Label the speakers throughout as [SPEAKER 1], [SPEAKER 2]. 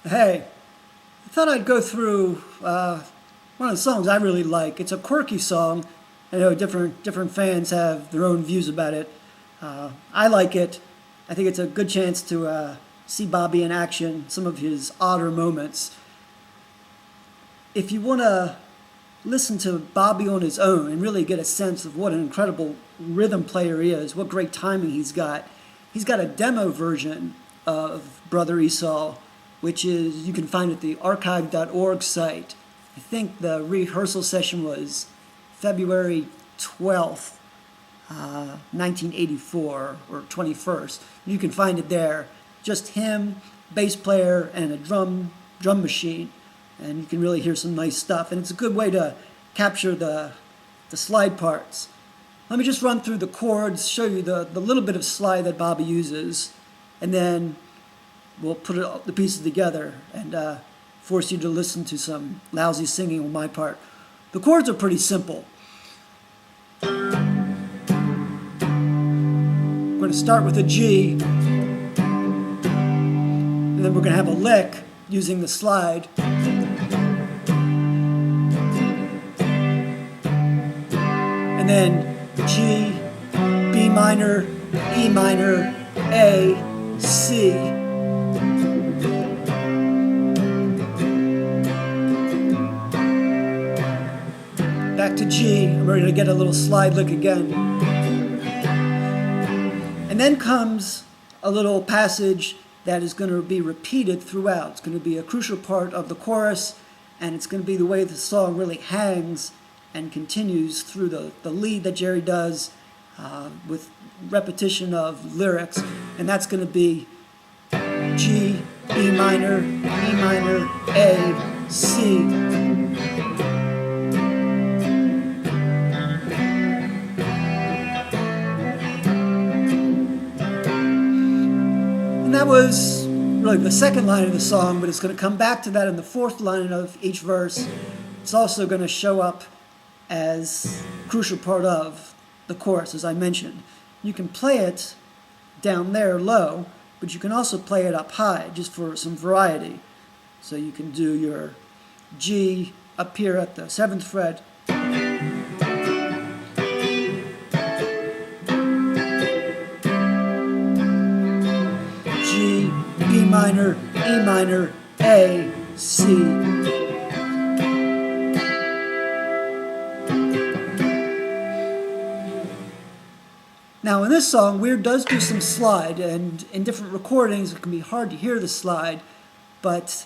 [SPEAKER 1] Hey, I thought I'd go through one of the songs I really like. It's a quirky song. I know different fans have their own views about it. I like it. I think it's a good chance to see Bobby in action, some of his odder moments. If you want to listen to Bobby on his own and really get a sense of what an incredible rhythm player he is, what great timing he's got a demo version of Brother Esau, which is, you can find at the archive.org site. I think the rehearsal session was February 12th, 1984, or 21st. You can find it there. Just him, bass player, and a drum machine. And you can really hear some nice stuff. And it's a good way to capture the slide parts. Let me just run through the chords, show you the little bit of slide that Bobby uses, and then we'll put the pieces together and force you to listen to some lousy singing on my part. The chords are pretty simple. We're going to start with a G, and then we're going to have a lick using the slide. And then G, B minor, E minor, A, C. Back to G, and we're going to get a little slide lick again. And then comes a little passage that is going to be repeated throughout. It's going to be a crucial part of the chorus, and it's going to be the way the song really hangs and continues through the lead that Jerry does with repetition of lyrics. And that's going to be G, B minor, E minor, A, C. And that was really the second line of the song, but it's going to come back to that in the fourth line of each verse. It's also going to show up as a crucial part of the chorus, as I mentioned. You can play it down there low, but you can also play it up high, just for some variety. So you can do your G up here at the 7th fret, G, B minor, E minor, A, C. Now in this song, Weir does do some slide, and in different recordings it can be hard to hear the slide, but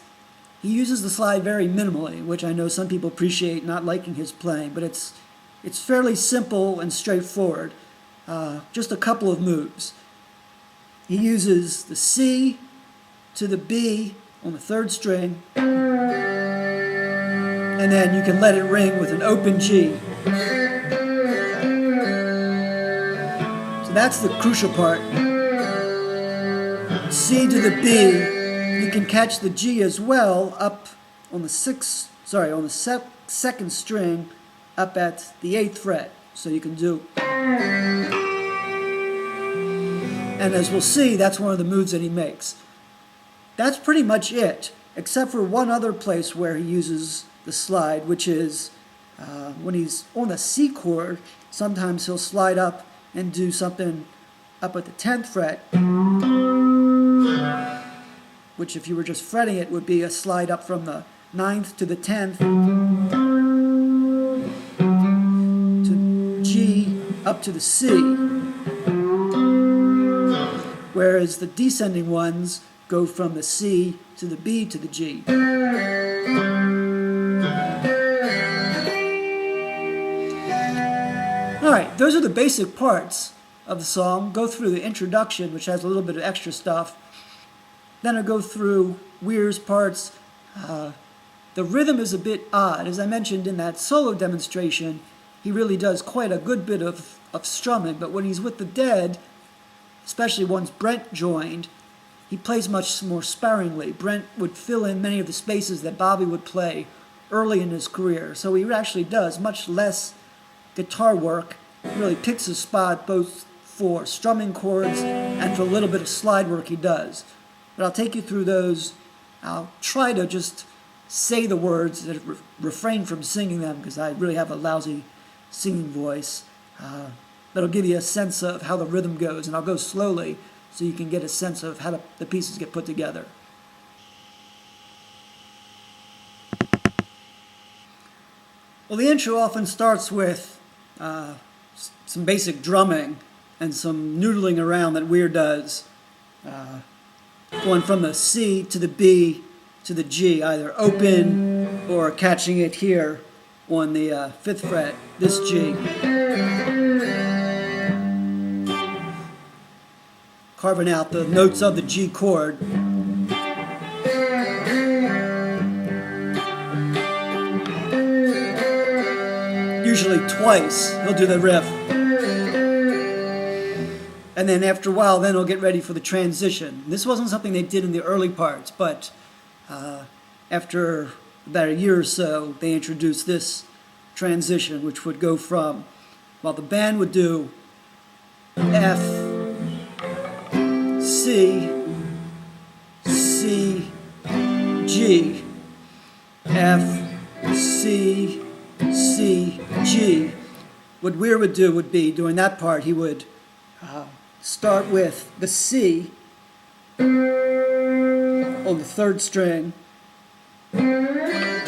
[SPEAKER 1] he uses the slide very minimally, which I know some people appreciate not liking his playing, but it's fairly simple and straightforward. Just a couple of moves. He uses the C to the B on the 3rd string, and then you can let it ring with an open G. That's the crucial part. C to the B. You can catch the G as well up on the 2nd string up at the 8th fret. So you can do. And as we'll see, that's one of the moves that he makes. That's pretty much it, except for one other place where he uses the slide, which is when he's on the C chord. Sometimes he'll slide up and do something up at the 10th fret, which if you were just fretting it would be a slide up from the 9th to the 10th to G up to the C, whereas the descending ones go from the C to the B to the G. Alright, those are the basic parts of the song. Go through the introduction, which has a little bit of extra stuff. Then I'll go through Weir's parts. The rhythm is a bit odd. As I mentioned in that solo demonstration, he really does quite a good bit of strumming, but when he's with the Dead, especially once Brent joined, he plays much more sparingly. Brent would fill in many of the spaces that Bobby would play early in his career, so he actually does much less guitar work. He really picks a spot both for strumming chords and for a little bit of slide work he does. But I'll take you through those I'll try to just say the words and refrain from singing them because I really have a lousy singing voice. That'll give you a sense of how the rhythm goes, and I'll go slowly so you can get a sense of how the pieces get put together. Well, the intro often starts with some basic drumming and some noodling around that Weir does, going from the C to the B to the G, either open or catching it here on the 5th fret, this G. Carving out the notes of the G chord. Usually twice, he'll do the riff. And then after a while, then he'll get ready for the transition. This wasn't something they did in the early parts, but after about a year or so, they introduced this transition, which would go from, well, the band would do F, C, C, G, F, C, C, G. What Weir would do would be, during that part, he would start with the C on the 3rd string, and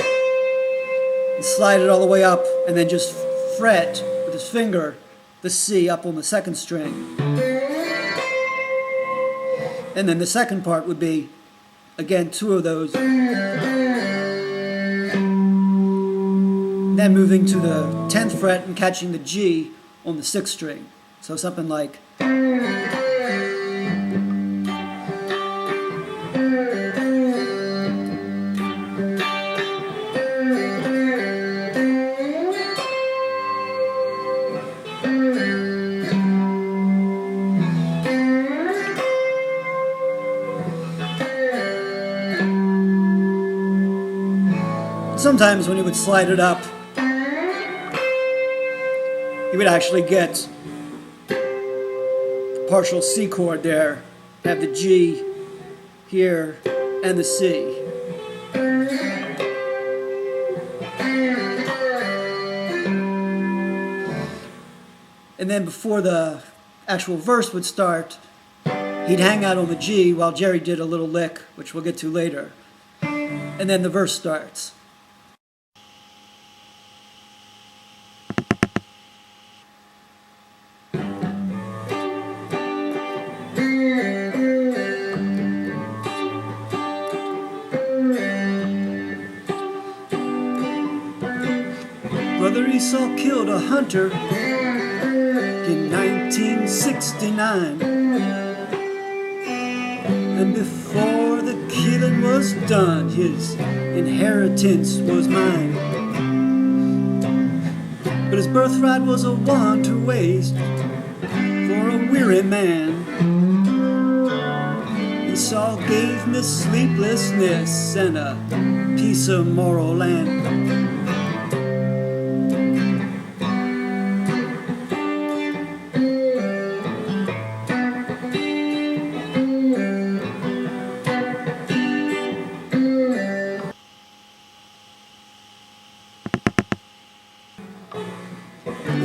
[SPEAKER 1] slide it all the way up, and then just fret with his finger the C up on the 2nd string. And then the second part would be, again, 2 of those. Then moving to the 10th fret and catching the G on the 6th string. So something like. Sometimes when he would slide it up, he would actually get the partial C chord there, have the G here and the C. And then before the actual verse would start, he'd hang out on the G while Jerry did a little lick, which we'll get to later. And then the verse starts. Brother Esau killed a hunter in 1969, and before the killing was done, his inheritance was mine. But his birthright was a wanton waste for a weary man. Esau gave me sleeplessness and a piece of moral land.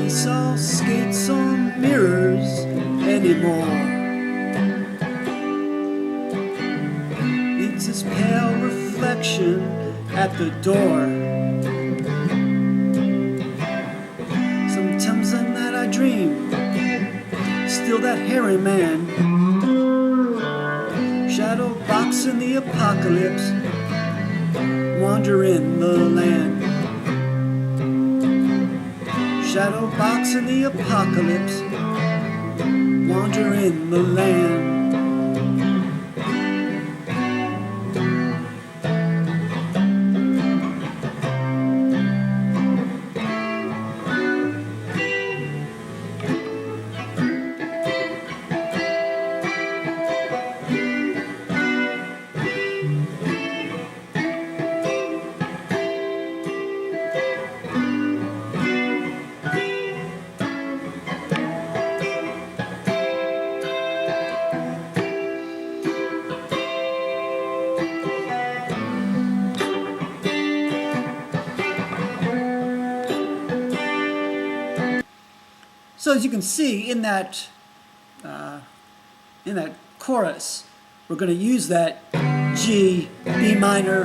[SPEAKER 1] Esau skates on mirrors anymore. Meets his pale reflection at the door. Sometimes in that I dream, still that hairy man, shadow box in the apocalypse, wander in the land. Shadow box in the apocalypse, wander in the land. So as you can see in that chorus, we're going to use that G, B minor,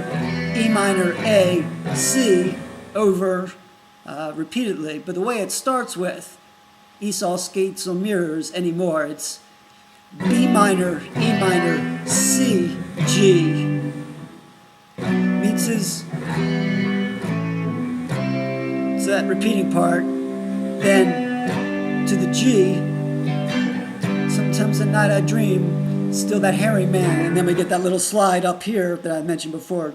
[SPEAKER 1] E minor, A, C over repeatedly. But the way it starts with Esau skates on mirrors anymore, it's B minor, E minor, C, G. Meets his, so that repeating part, then to the G. Sometimes at night I dream, still that hairy man, and then we get that little slide up here that I mentioned before.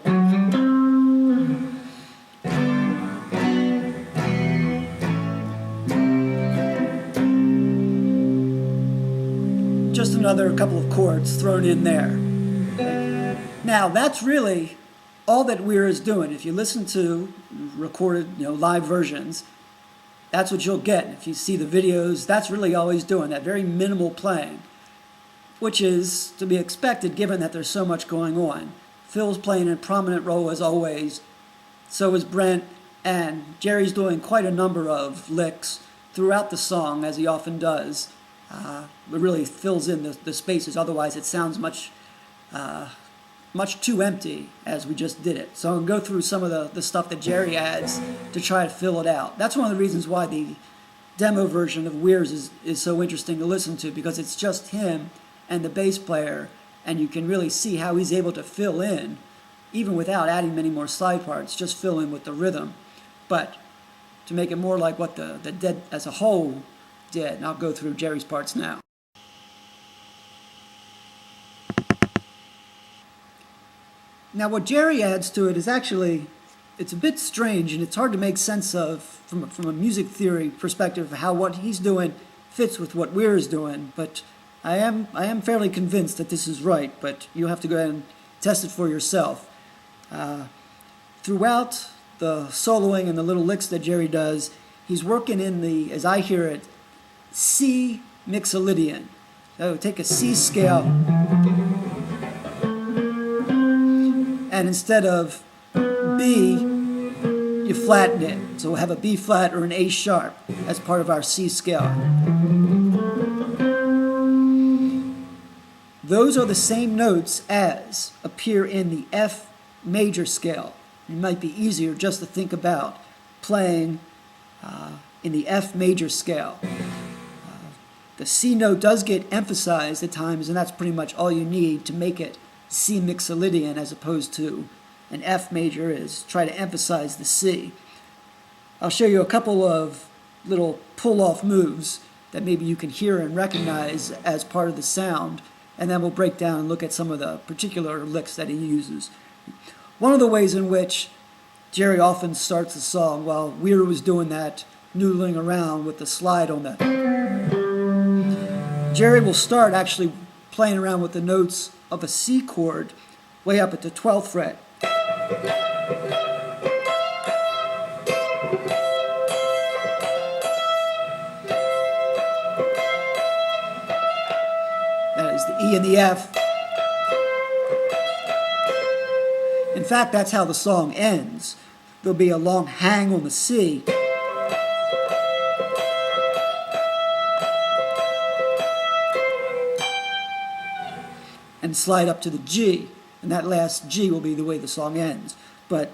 [SPEAKER 1] Just another couple of chords thrown in there. Now that's really all that Weir is doing. If you listen to recorded, live versions, that's what you'll get. If you see the videos, that's really all he's doing, that very minimal playing, which is to be expected given that there's so much going on. Phil's playing a prominent role as always, so is Brent, and Jerry's doing quite a number of licks throughout the song, as he often does. It really fills in the spaces, otherwise it sounds much too empty as we just did it. So I'll go through some of the stuff that Jerry adds to try to fill it out. That's one of the reasons why the demo version of Weir's is so interesting to listen to, because it's just him and the bass player, and you can really see how he's able to fill in, even without adding many more slide parts, just fill in with the rhythm. But to make it more like what the Dead as a whole did, and I'll go through Jerry's parts now. Now what Jerry adds to it is actually, it's a bit strange, and it's hard to make sense of from a music theory perspective how what he's doing fits with what Weir is doing, but I am fairly convinced that this is right, but you'll have to go ahead and test it for yourself. Throughout the soloing and the little licks that Jerry does, he's working in the, as I hear it, C mixolydian. So take a C scale, and instead of B, you flatten it. So we'll have a B flat or an A sharp as part of our C scale. Those are the same notes as appear in the F major scale. It might be easier just to think about playing in the F major scale. The C note does get emphasized at times, and that's pretty much all you need to make it C mixolydian as opposed to an F major is. Try to emphasize the C. I'll show you a couple of little pull-off moves that maybe you can hear and recognize as part of the sound, and then we'll break down and look at some of the particular licks that he uses. One of the ways in which Jerry often starts the song, while Weir was doing that, noodling around with the slide on that, Jerry will start actually playing around with the notes of a C chord way up at the 12th fret. That is the E and the F. In fact, that's how the song ends. There'll be a long hang on the C. And slide up to the G, and that last G will be the way the song ends. But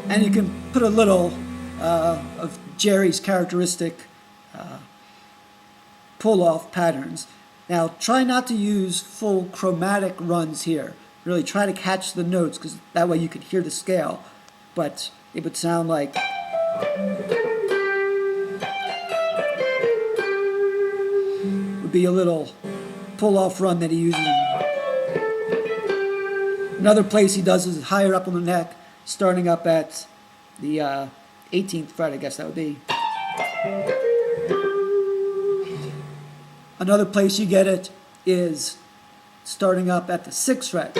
[SPEAKER 1] and you can put a little of Jerry's characteristic pull-off patterns. Now try not to use full chromatic runs here. Really try to catch the notes, because that way you can hear the scale. But it would sound like be a little pull-off run that he uses. Another place he does is higher up on the neck, starting up at the 18th fret, I guess that would be. Another place you get it is starting up at the 6th fret.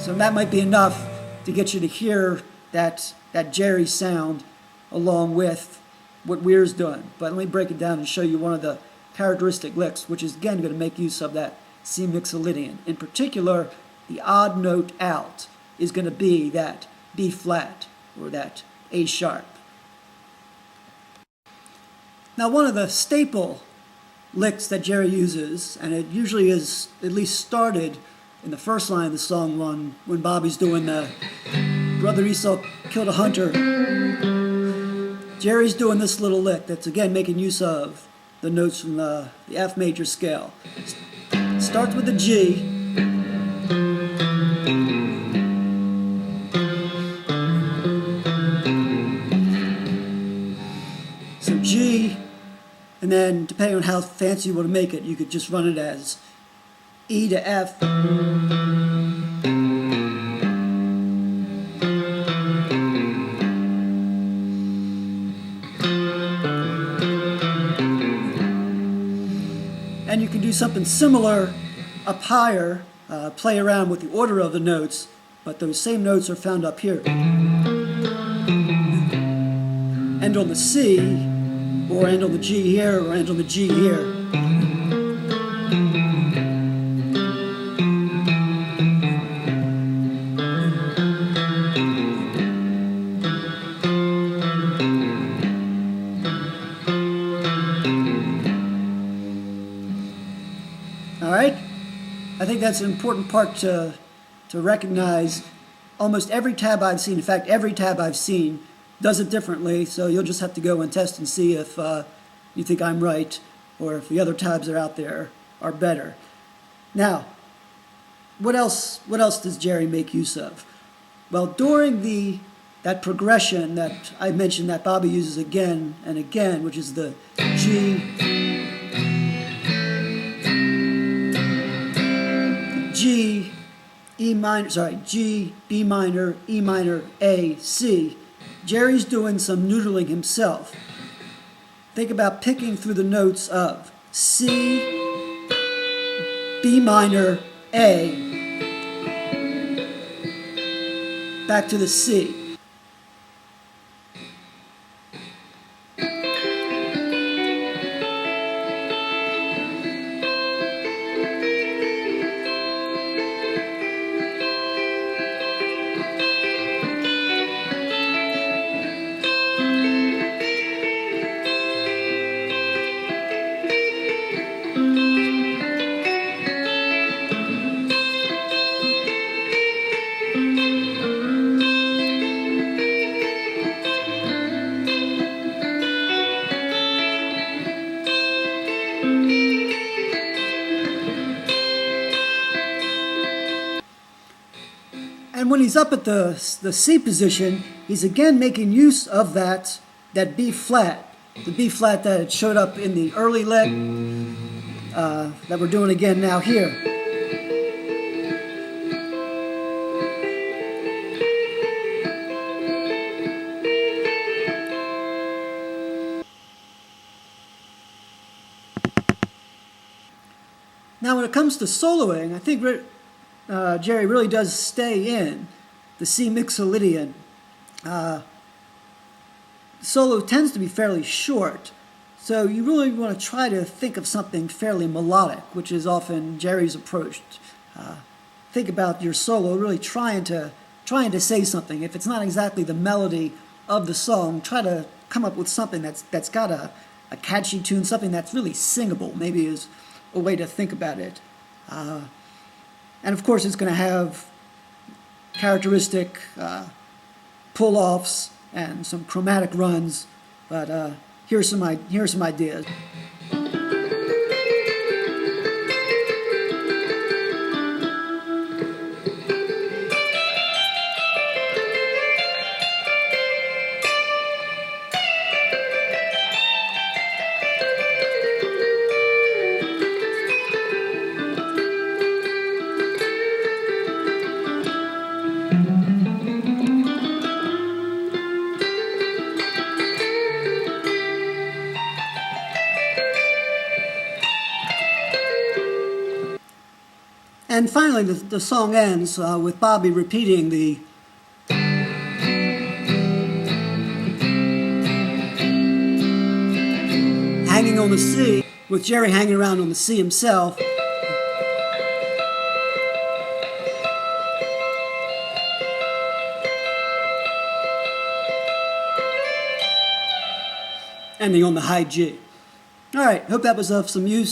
[SPEAKER 1] So that might be enough to get you to hear that Jerry sound along with what Weir's doing. But let me break it down and show you one of the characteristic licks, which is again going to make use of that C mixolydian. In particular, the odd note out is going to be that B flat or that A sharp. Now, one of the staple licks that Jerry uses, and it usually is at least started in the first line of the song when Bobby's doing the Brother Esau killed a hunter. Jerry's doing this little lick that's again making use of the notes from the F major scale. Starts with the G. So G, and then depending on how fancy you want to make it, you could just run it as E to F. And you can do something similar up higher, play around with the order of the notes, but those same notes are found up here. End on the C, or end on the G here, or end on the G here. All right? I think that's an important part to recognize. Almost every tab I've seen, in fact, every tab I've seen, does it differently, so you'll just have to go and test and see if you think I'm right or if the other tabs that are out there are better. Now, what else does Jerry make use of? Well, during that progression that I mentioned that Bobby uses again and again, which is the G, B minor, E minor, A, C, Jerry's doing some noodling himself. Think about picking through the notes of C, B minor, A, back to the C. And when he's up at the C position, he's again making use of that B flat, the B flat that showed up in the early lick that we're doing again now here. Now when it comes to soloing, I think Jerry really does stay in the C mixolydian. Solo tends to be fairly short, so you really want to try to think of something fairly melodic, which is often Jerry's approach. Think about your solo really trying to say something. If it's not exactly the melody of the song, try to come up with something that's got a catchy tune, something that's really singable, maybe is a way to think about it. And of course, it's going to have characteristic pull-offs and some chromatic runs. But here's some ideas. And finally, the song ends with Bobby repeating the hanging on the C, with Jerry hanging around on the C himself. ending on the high G. All right, hope that was of some use.